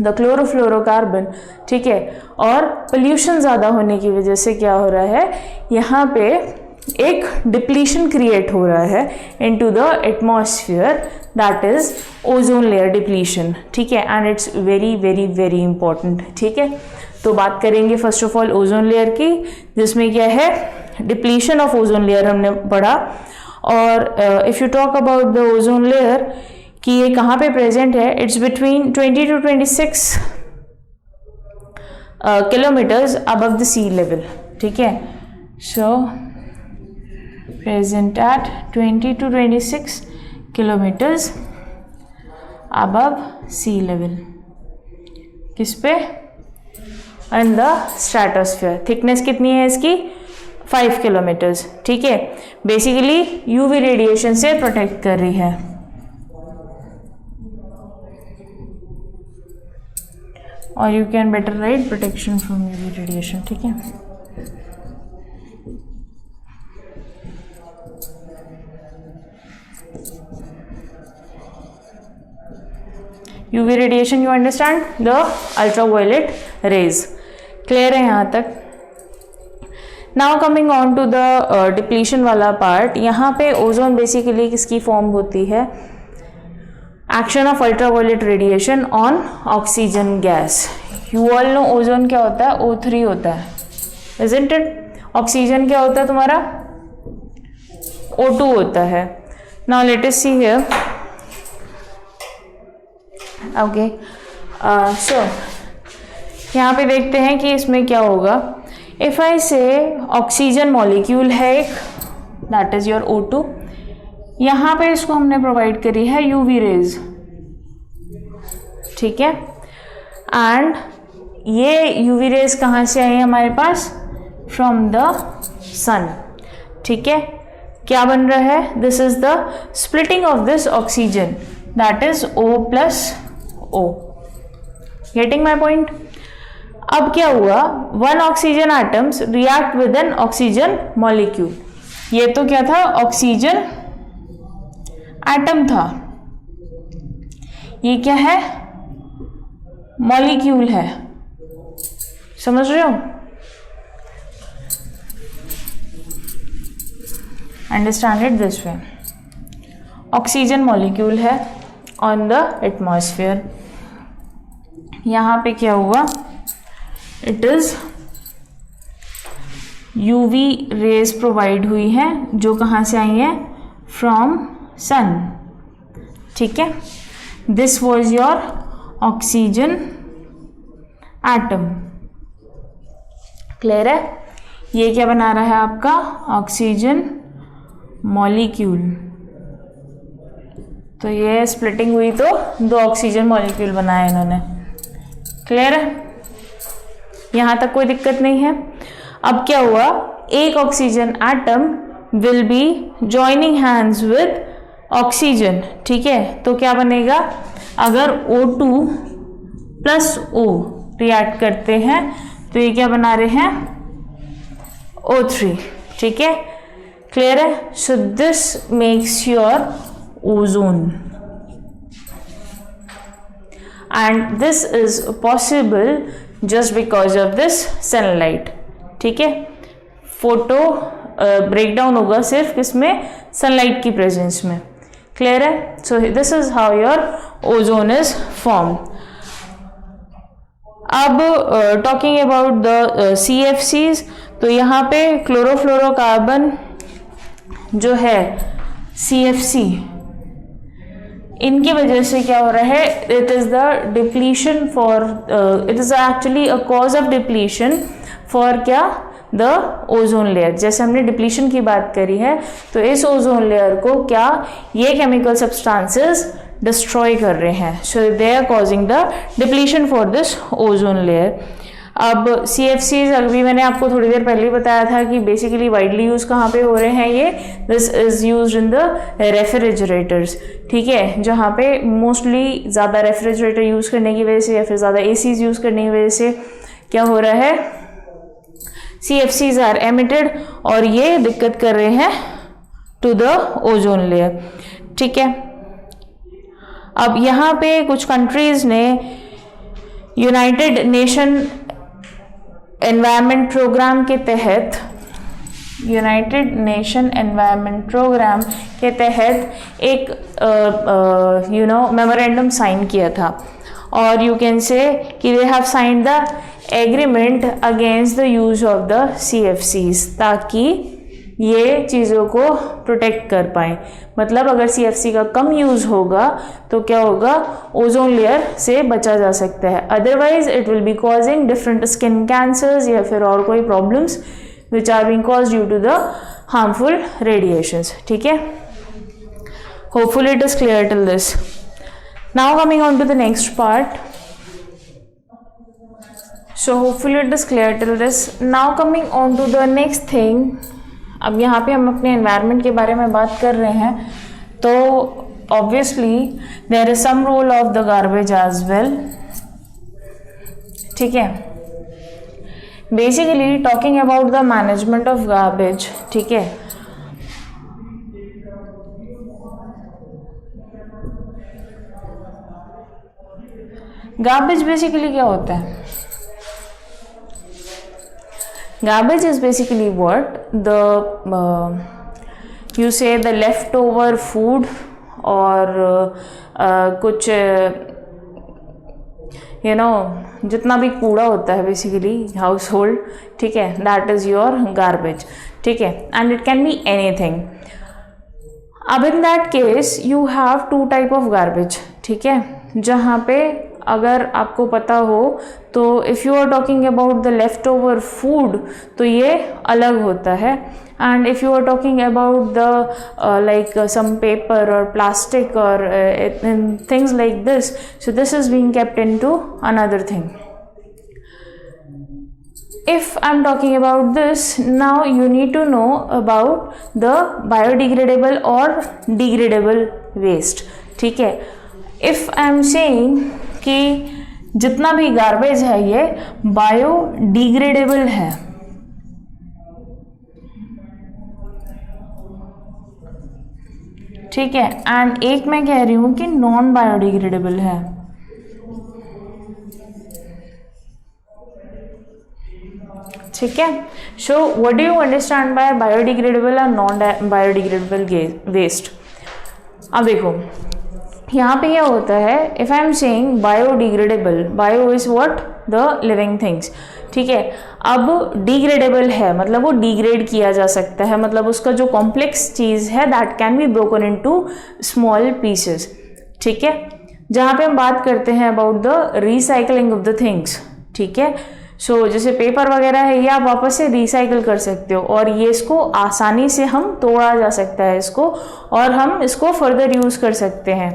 द क्लोरोफ्लोरोकार्बन, ठीक है, और पोल्यूशन ज़्यादा होने की वजह से क्या हो रहा है, यहाँ पे एक डिप्लीशन क्रिएट हो रहा है into the atmosphere, that is ozone layer depletion, ठीक है, and it's very very very important, ठीक है। तो बात करेंगे first of all ozone layer की, जिसमें क्या है, डिप्लीशन ऑफ ओजोन लेयर हमने पढ़ा। और if you talk about the ozone layer कि ये कहाँ पे प्रेजेंट है, it's between 20 to 26 kilometres above the sea level, ठीक है। सो present at 20 to 26 kilometers above sea level, किस पे, in the stratosphere। थिकनेस कितनी है इसकी, 5 किलोमीटर्स, ठीक है। बेसिकली यूवी रेडिएशन से प्रोटेक्ट कर रही है। और you can better right protection from UV radiation, ठीक है। UV radiation, you understand, the ultraviolet rays, clear है यहाँ तक। Now coming on to the depletion वाला part, यहाँ पे ओजोन बेसिकली किसकी फॉर्म होती है, action of ultraviolet radiation on oxygen gas. You all know ozone क्या होता है, O3 होता है, इजंट इट? ऑक्सीजन क्या होता है तुम्हारा? O2 होता है. Now let us see here. Okay, so यहाँ पे देखते हैं कि इसमें क्या होगा. इफ आई से ऑक्सीजन मॉलिक्यूल है एक, दैट इज योर O2. यहाँ पे इसको हमने प्रोवाइड करी है यूवी रेज, ठीक है. एंड ये यूवी रेज कहाँ से आई है हमारे पास? फ्रॉम द सन, ठीक है. क्या बन रहा है? This is the splitting of this oxygen, that is O plus O. Getting my point? अब क्या हुआ? One oxygen atoms react with N oxygen molecule. ये तो क्या था? ऑक्सीजन एटम था. ये क्या है? मॉलिक्यूल है. समझ रहे हो? Understand it this way. Oxygen molecule है ऑन द एटमॉस्फेयर. यहाँ पे क्या हुआ? It is UV rays provide हुई है जो कहाँ से आई है? फ्रॉम सन, ठीक है. This was your oxygen atom. Clear है? ये क्या बना रहा है आपका? Oxygen molecule. तो ये स्प्लिटिंग हुई तो दो ऑक्सीजन मॉलिक्यूल बनाए इन्होंने. क्लियर है? यहाँ तक कोई दिक्कत नहीं है. अब क्या हुआ? एक oxygen atom will be joining hands with oxygen, ठीक है. तो क्या बनेगा? अगर O2 प्लस O रिएक्ट करते हैं तो ये क्या बना रहे हैं? O3, ठीक है. क्लियर है? So this makes your ozone and this is possible just because of this sunlight, ठीक है. फोटो ब्रेकडाउन होगा सिर्फ किसमें? सनलाइट की प्रेजेंस में. क्लियर है? So this is how your ozone is form. अब टॉकिंग अबाउट द CFCs, तो यहाँ पे क्लोरोफ्लोरोकार्बन जो है CFC, इनकी वजह से क्या हो रहा है? It is the depletion for, it is actually a cause of depletion for क्या? The ozone layer. जैसे हमने डिप्लीशन की बात करी है तो इस ओजोन लेयर को क्या ये केमिकल सब्सटेंसेस डिस्ट्रॉय कर रहे हैं. So they are causing the depletion for this ozone layer. अब CFCs अभी मैंने आपको थोड़ी देर पहले ही बताया था कि बेसिकली वाइडली यूज कहाँ पे हो रहे हैं ये? This is used in the refrigerators, ठीक है. जहाँ पे मोस्टली ज़्यादा रेफ्रिजरेटर यूज़ करने की वजह से या फिर ज़्यादा ACs यूज़ करने की वजह से क्या हो रहा है? CFCs आर एमिटेड और ये दिक्कत कर रहे हैं टू द ओजोन लेयर, ठीक है. अब यहाँ पे कुछ कंट्रीज ने यूनाइटेड नेशन एनवायरनमेंट प्रोग्राम के तहत, यूनाइटेड नेशन एनवायरनमेंट प्रोग्राम के तहत एक मेमोरेंडम साइन किया था. और यू कैन से कि they have signed the agreement against the use of the CFCs, ताकि ये चीज़ों को प्रोटेक्ट कर पाए. मतलब अगर CFC का कम यूज़ होगा तो क्या होगा? ओजोन लेयर से बचा जा सकता है. Otherwise it will be causing different skin cancers या फिर और कोई problems which are being caused due to the harmful radiations, ठीक है. Hopefully it is clear till this. Now coming on to the next part. So hopefully it is clear till this. Now coming on to the next thing. अब यहाँ पे हम अपने environment के बारे में बात कर रहे हैं तो obviously there is some role of the garbage as well, ठीक है. Basically talking about the management of garbage, ठीक है. Garbage basically क्या होता है? Garbage is basically what you say the leftover food or कुछ जितना भी कूड़ा होता है बेसिकली हाउस होल्ड, ठीक है, दैट इज़ योर गार्बेज, ठीक है, and it can be anything. अब in that case you have 2 type of garbage, ठीक है, जहाँ पे अगर आपको पता हो तो if you are talking about the left over food तो ये अलग होता है, and if you are talking about the like some paper और प्लास्टिक और things like this, so this is being kept into another thing. If I'm talking about this, now you need to know about the biodegradable or degradable waste, ठीक है. If I'm saying कि जितना भी garbage है ये biodegradable है, ठीक है, एंड एक मैं कह रही हूं कि नॉन बायोडिग्रेडेबल है, ठीक है. So what do you understand by biodegradable और नॉन बायोडिग्रेडेबल वेस्ट. अब देखो यहाँ पे क्या होता है, if I am saying biodegradable, bio is what, the living things, ठीक है. अब डिग्रेडेबल है मतलब वो डिग्रेड किया जा सकता है, मतलब उसका जो कॉम्प्लेक्स चीज़ है that can be broken into small pieces, ठीक है. जहाँ पे हम बात करते हैं about the recycling of the things, ठीक है. सो जैसे पेपर वगैरह है ये आप वापस से रिसाइकल कर सकते हो और ये इसको आसानी से हम तोड़ा जा सकता है इसको और हम इसको फर्दर यूज़ कर सकते हैं.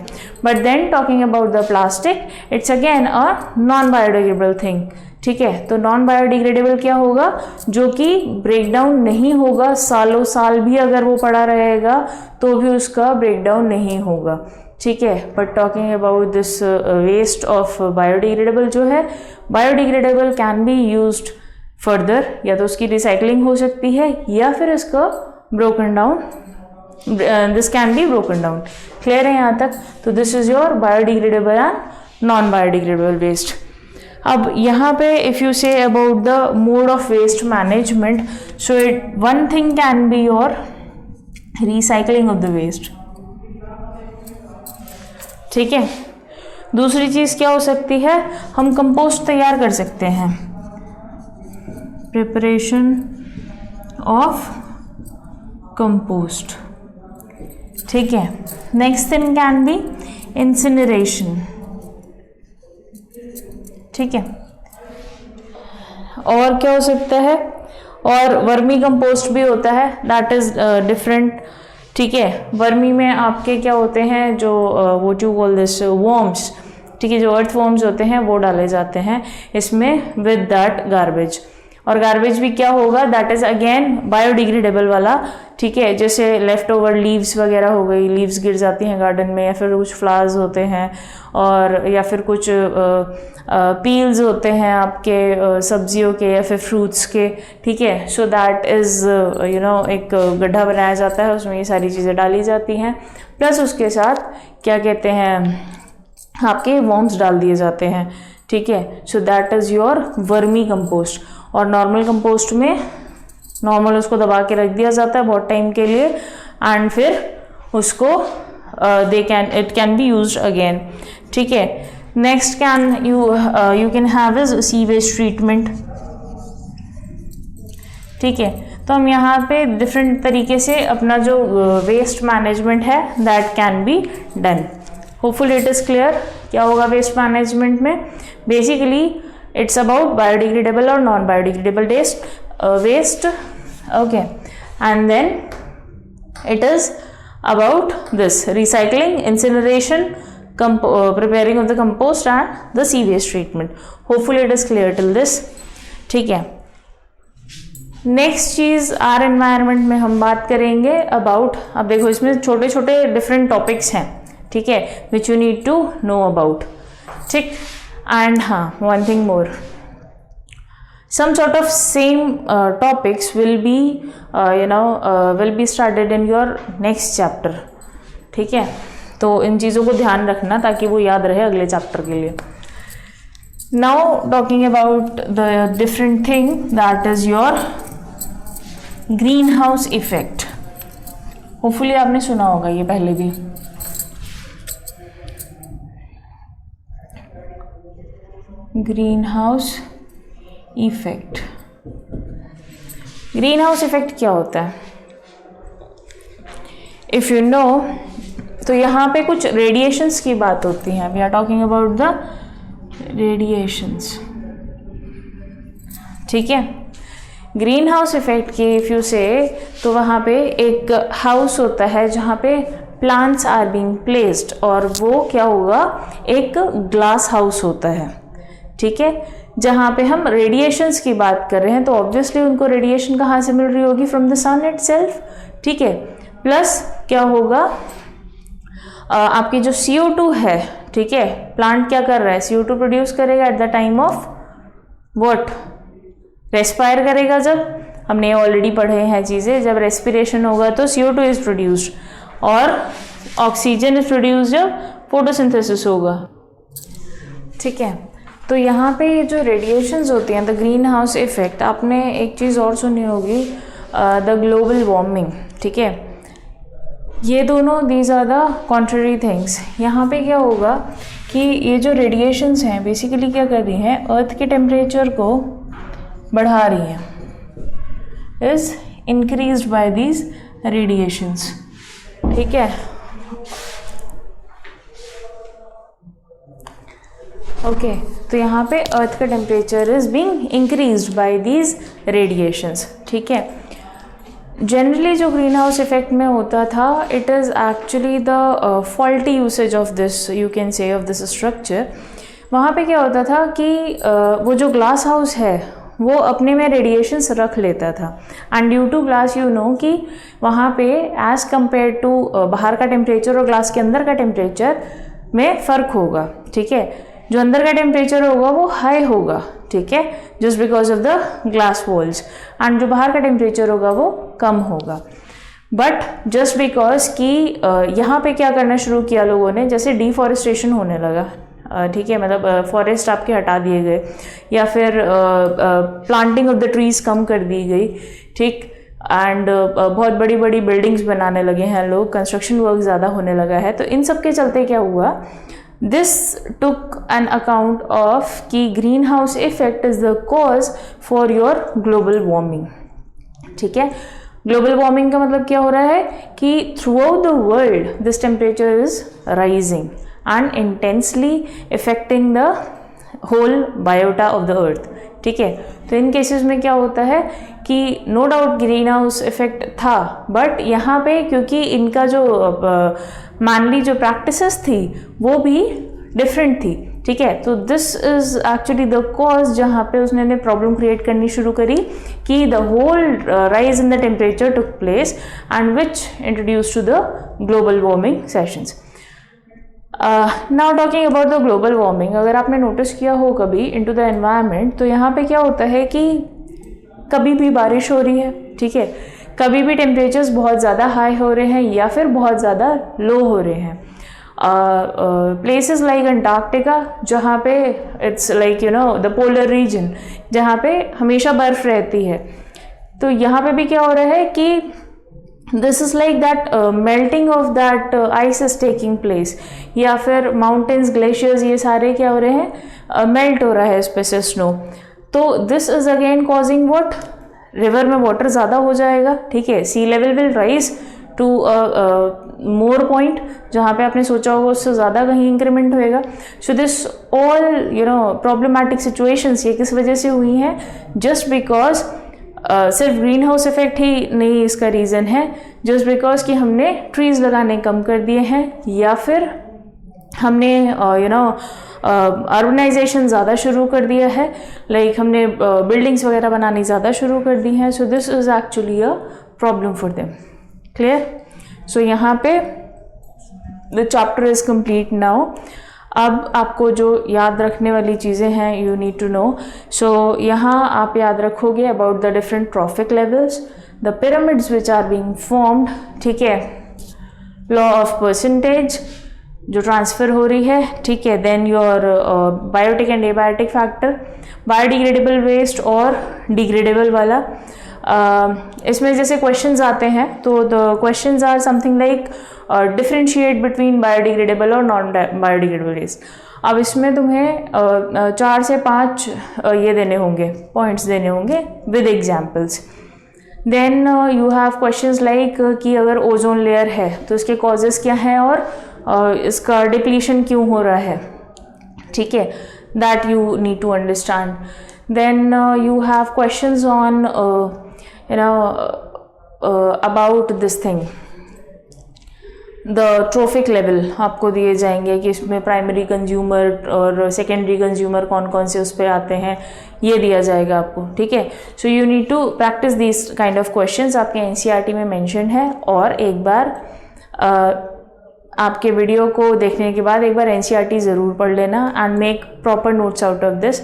But then talking about the plastic, it's again a non biodegradable thing, ठीक है. तो नॉन बायोडिग्रेडेबल क्या होगा, जो कि ब्रेक डाउन नहीं होगा, सालों साल भी अगर वो पड़ा रहेगा तो भी उसका ब्रेक डाउन नहीं होगा, ठीक है. But talking about this waste of biodegradable जो है, biodegradable can be used further, या तो उसकी रिसाइकलिंग हो सकती है या फिर इसका broken down, this can be broken down. Clear है यहाँ तक. तो this is your biodegradable and non biodegradable waste. अब यहाँ पे if you say about the mode of waste management, so it one thing can be your recycling of the waste, ठीक है. दूसरी चीज़ क्या हो सकती है, हम कंपोस्ट तैयार कर सकते हैं, प्रिपरेशन ऑफ कंपोस्ट, ठीक है. Next thing can B incineration, ठीक है. और क्या हो सकता है, और वर्मी कंपोस्ट भी होता है, दैट इज डिफरेंट, ठीक है. वर्मी में आपके क्या होते हैं, जो वो टू कॉल दिस वॉर्म्स, ठीक है, जो अर्थ वॉर्म्स होते हैं वो डाले जाते हैं इसमें विद दैट गार्बेज. और गार्बेज भी क्या होगा, दैट इज अगेन बायोडिग्रेडेबल वाला, ठीक है. जैसे लेफ्ट ओवर लीव्स वगैरह हो गई, लीव्स गिर जाती हैं गार्डन में, या फिर कुछ फ्लावर्स होते हैं, और या फिर कुछ पील्स होते हैं आपके सब्जियों के या फिर फ्रूट्स के, ठीक है. सो दैट इज़ एक गड्ढा बनाया जाता है, उसमें ये सारी चीज़ें डाली जाती हैं, प्लस उसके साथ क्या कहते हैं आपके वॉर्म्स डाल दिए जाते हैं, ठीक है. So that is your vermi compost. और नॉर्मल कंपोस्ट में नॉर्मल उसको दबा के रख दिया जाता है बहुत टाइम के लिए, एंड फिर उसको it can be used again, ठीक है. Next can you can have is sewage treatment, ठीक है. तो हम यहाँ पे डिफरेंट तरीके से अपना जो वेस्ट मैनेजमेंट है that can be done. Hopefully it is clear. क्या होगा वेस्ट मैनेजमेंट में, basically it's about biodegradable or non biodegradable waste, okay, and then it is about this recycling, incineration, preparing of the compost and the sewage treatment. Hopefully it is clear till this, ठीक है. Next cheese are environment में हम बात करेंगे about, अब देखो इसमें छोटे छोटे डिफरेंट टॉपिक्स हैं, ठीक है, which you need to know about, ठीक. And one thing more, some sort of same topics will be will be started in your next chapter, ठीक है. तो इन चीज़ों को ध्यान रखना ताकि वो याद रहे अगले चैप्टर के लिए. Now talking about the different thing, that is your greenhouse effect. Hopefully आपने सुना होगा ये पहले भी. Green house effect. Green house effect क्या होता है? इफ़ यू नो, तो यहाँ पे कुछ रेडिएशंस की बात होती है। We are talking about the radiations, ठीक है। ग्रीन हाउस इफेक्ट की इफ़ यू से, तो वहाँ पे एक हाउस होता है जहाँ पे प्लांट्स आर बीइंग प्लेस्ड, और वो क्या होगा, एक ग्लास हाउस होता है, ठीक है, जहाँ पे हम रेडिएशंस की बात कर रहे हैं। तो ऑब्वियसली उनको रेडिएशन कहाँ से मिल रही होगी? फ्रॉम द सन इटसेल्फ, ठीक है। प्लस क्या होगा, आपकी जो CO2 है, ठीक है, प्लांट क्या कर रहा है, CO2 प्रोड्यूस करेगा at the time of what? Respire करेगा। जब हमने ऑलरेडी पढ़े हैं चीज़ें, जब रेस्पिरेशन होगा तो CO2 इज प्रोड्यूस्ड, और ऑक्सीजन इज प्रोड्यूस्ड जब फोटोसिंथेसिस होगा, ठीक है। तो यहाँ पे ये जो रेडिएशंस होती हैं, द ग्रीन हाउस इफेक्ट, आपने एक चीज़ और सुनी होगी, द ग्लोबल वार्मिंग, ठीक है। ये दोनों, these are the contrary things. यहाँ पे क्या होगा कि ये जो रेडिएशंस हैं बेसिकली क्या कर रही हैं, अर्थ के टेम्परेचर को बढ़ा रही हैं, is increased by these radiations, ठीक है। ओके, तो यहाँ पे अर्थ का temperature is being increased by these radiations, ठीक है। जनरली जो ग्रीन हाउस इफेक्ट में होता था, it is actually the faulty usage of this, you can say, of this structure. वहाँ पे क्या होता था कि वो जो ग्लास हाउस है वो अपने में रेडिएशंस रख लेता था, and due to glass, you know कि वहाँ पे एज़ कम्पेयर टू बाहर का टेम्परेचर और ग्लास के अंदर का टेम्परेचर में फ़र्क होगा, ठीक है। जो अंदर का टेम्परेचर होगा वो हाई होगा, ठीक है, just because of the glass walls, and जो बाहर का टेम्परेचर होगा वो कम होगा। बट जस्ट बिकॉज कि यहाँ पे क्या करना शुरू किया लोगों ने, जैसे डिफॉरेस्टेशन होने लगा, ठीक है, मतलब फॉरेस्ट आपके हटा दिए गए, या फिर प्लांटिंग ऑफ द ट्रीज़ कम कर दी गई, ठीक, एंड बहुत बड़ी बड़ी बिल्डिंग्स बनाने लगे हैं लोग, कंस्ट्रक्शन वर्क ज़्यादा होने लगा है। तो इन सब के चलते क्या हुआ, this took an account of कि greenhouse effect is the cause for your global warming, ठीक है। ग्लोबल वार्मिंग का मतलब क्या हो रहा है कि throughout the world this temperature is rising and intensely affecting the whole biota of the earth, ठीक है। तो इन केसेस में क्या होता है कि no doubt greenhouse effect था, बट यहाँ पे क्योंकि इनका जो मैनली जो प्रैक्टिसेस थी वो भी डिफरेंट थी, ठीक है। तो this is actually the cause जहाँ पे उसने प्रॉब्लम क्रिएट करनी शुरू करी कि the whole rise in the temperature took place and which introduce to the global warming sessions. Now talking about the global warming, अगर आपने नोटिस किया हो कभी इनटू द एनवायरनमेंट, तो यहाँ पे क्या होता है कि कभी भी बारिश हो रही है, ठीक है, कभी भी टेम्परेचर्स बहुत ज़्यादा हाई हो रहे हैं या फिर बहुत ज़्यादा लो हो रहे हैं। प्लेसेस लाइक अंटार्कटिका, जहाँ पे it's like you know the polar region, जहाँ पे हमेशा बर्फ़ रहती है, तो यहाँ पे भी क्या हो रहा है कि this is like that melting of that ice is taking place, या फिर माउंटेन्स, ग्लेशियर्स, ये सारे क्या हो रहे हैं, मेल्ट हो रहा है इस पे से स्नो। तो this is again causing what, river में वाटर ज़्यादा हो जाएगा, ठीक है, sea level will rise to more point, जहाँ पे आपने सोचा होगा उससे ज़्यादा कहीं इंक्रीमेंट होएगा। So this all you know problematic situations ये किस वजह से हुई हैं, जस्ट बिकॉज सिर्फ ग्रीन हाउस इफेक्ट ही नहीं इसका रीज़न है, जस्ट बिकॉज कि हमने ट्रीज़ लगाने कम कर दिए हैं, या फिर हमने यू नो अर्बनाइजेशन ज़्यादा शुरू कर दिया है, लाइक हमने बिल्डिंग्स वगैरह बनानी ज़्यादा शुरू कर दी हैं। So this is actually a problem for them, clear. So यहाँ पे the chapter is complete now. अब आपको जो याद रखने वाली चीज़ें हैं you need to know, so यहाँ आप याद रखोगे about the different trophic levels, the pyramids which are being formed, ठीक है, लॉ ऑफ परसेंटेज जो ट्रांसफ़र हो रही है, ठीक है, then your biotic and abiotic factor, biodegradable waste और डिग्रेडेबल वाला। इसमें जैसे क्वेश्चंस आते हैं तो the questions are something like differentiate between biodegradable और नॉन बायोडिग्रेडेबल वेस्ट। अब इसमें तुम्हें 4 से 5 ये देने होंगे, पॉइंट्स देने होंगे with examples. Then you have questions like कि अगर ओजोन लेयर है तो इसके कॉजेस क्या हैं और इसका डिप्लीशन क्यों हो रहा है, ठीक है, that you need to understand. Then you have questions on about this thing, the trophic level आपको दिए जाएंगे कि इसमें प्राइमरी कंज्यूमर और सेकेंडरी कंज्यूमर कौन कौन से उस पर आते हैं, ये दिया जाएगा आपको, ठीक है। So you need to practice this kind of questions, आपके एनसीईआरटी में मेंशन है। और एक बार आपके वीडियो को देखने के बाद एक बार एनसीईआरटी ज़रूर पढ़ लेना and make proper notes out of this.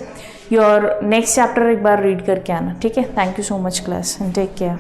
Your next chapter एक बार रीड करके आना, ठीक है। Thank you so much class and take care.